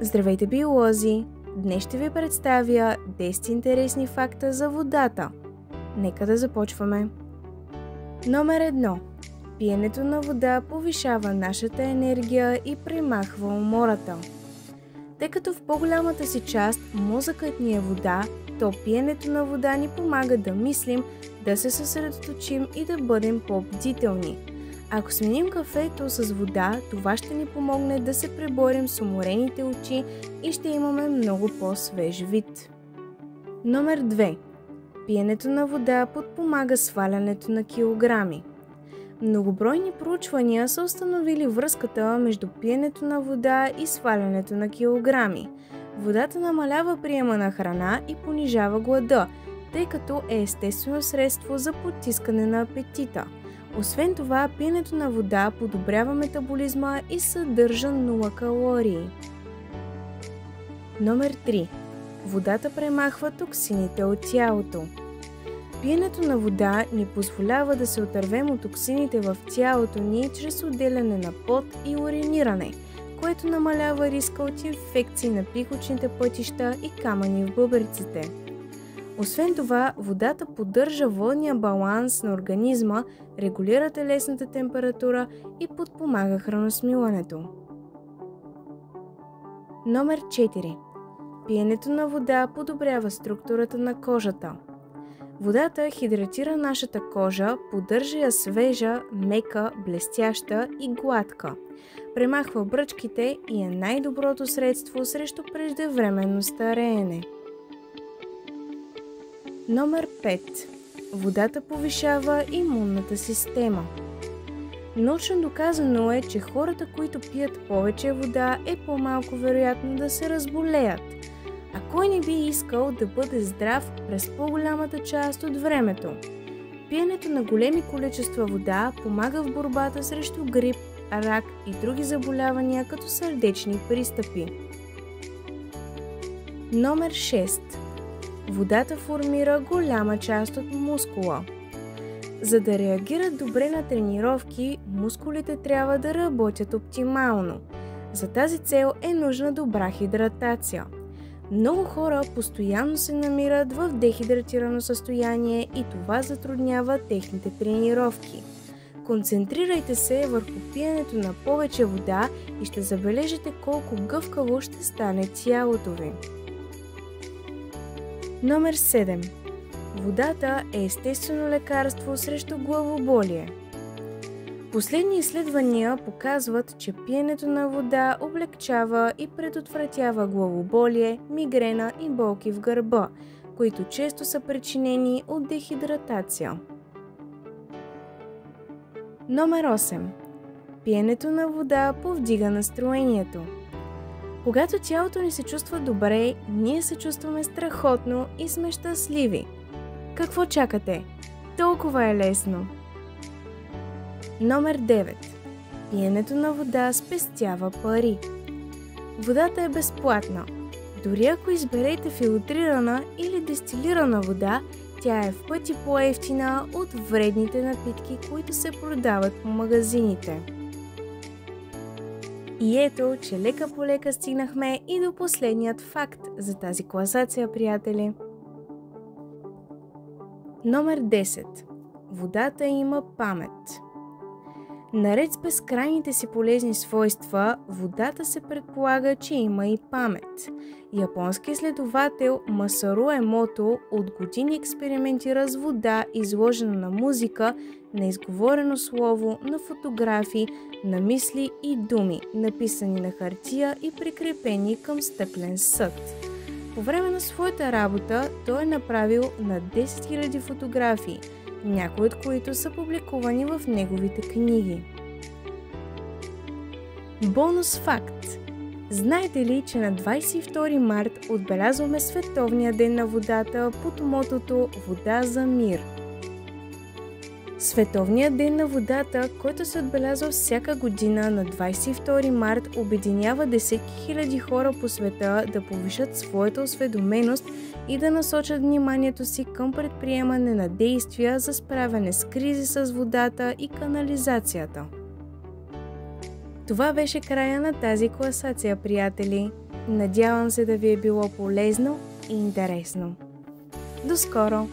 Здравейте, биолози! Днес ще ви представя 10 интересни факта за водата. Нека да започваме. Номер 1. Пиенето на вода повишава нашата енергия и премахва умората. Тъй като в по-голямата си част мозъкът ни е вода, то пиенето на вода ни помага да мислим, да се съсредоточим и да бъдем по-бдителни. Ако сменим кафето с вода, това ще ни помогне да се преборим с уморените очи и ще имаме много по-свеж вид. Номер 2. Пиенето на вода подпомага свалянето на килограми. Многобройни проучвания са установили връзката между пиенето на вода и свалянето на килограми. Водата намалява приема на храна и понижава глада, тъй като е естествено средство за потискане на апетита. Освен това, пиенето на вода подобрява метаболизма и съдържа 0 калории. Номер 3. Водата премахва токсините от тялото. Пиенето на вода ни позволява да се отървем от токсините в тялото ни чрез отделяне на пот и уриниране, което намалява риска от инфекции на пихочните пътища и камъни в бъбреците. Освен това, водата поддържа водния баланс на организма, регулира телесната температура и подпомага храносмилането. Номер 4. Пиенето на вода подобрява структурата на кожата. Водата хидратира нашата кожа, поддържа я свежа, мека, блестяща и гладка. Премахва бръчките и е най-доброто средство срещу преждевременно стареене. Номер 5. Водата повишава имунната система. Научно доказано е, че хората, които пият повече вода, е по-малко вероятно да се разболеят. А кой не би искал да бъде здрав през по-голямата част от времето? Пиенето на големи количества вода помага в борбата срещу грип, рак и други заболявания, като сърдечни пристъпи. Номер 6. Водата формира голяма част от мускула. За да реагират добре на тренировки, мускулите трябва да работят оптимално. За тази цел е нужна добра хидратация. Много хора постоянно се намират в дехидратирано състояние и това затруднява техните тренировки. Концентрирайте се върху пиенето на повече вода и ще забележите колко гъвкаво ще стане тялото ви. Номер 7. Водата е естествено лекарство срещу главоболие. Последни изследвания показват, че пиенето на вода облегчава и предотвратява главоболие, мигрена и болки в гърба, които често са причинени от дехидратация. Номер 8. Пиенето на вода повдига настроението. Когато тялото ни се чувства добре, ние се чувстваме страхотно и сме щастливи. Какво чакате? Толкова е лесно! Номер 9. Пиенето на вода спестява пари. Водата е безплатна. Дори ако изберете филтрирана или дестилирана вода, тя е в пъти по-евтина от вредните напитки, които се продават по магазините. И ето, че лека по лека стигнахме и до последният факт за тази класация, приятели. Номер 10. Водата има памет. Наред с безкрайните си полезни свойства, водата се предполага, че има и памет. Японски изследовател Масару Емото от години експериментира с вода, изложена на музика, на изговорено слово, на фотографии, на мисли и думи, написани на хартия и прикрепени към стъклен съд. По време на своята работа той е направил над 10 000 фотографии, някои от които са публикувани в неговите книги. Бонус факт! Знаете ли, че на 22 март отбелязваме Световния ден на водата под мотото "Вода за мир"? Световният ден на водата, който се отбелязва всяка година на 22 март, обединява десетки хиляди хора по света да повишат своята осведоменост и да насочат вниманието си към предприемане на действия за справяне с кризи с водата и канализацията. Това беше края на тази класация, приятели. Надявам се да ви е било полезно и интересно. До скоро!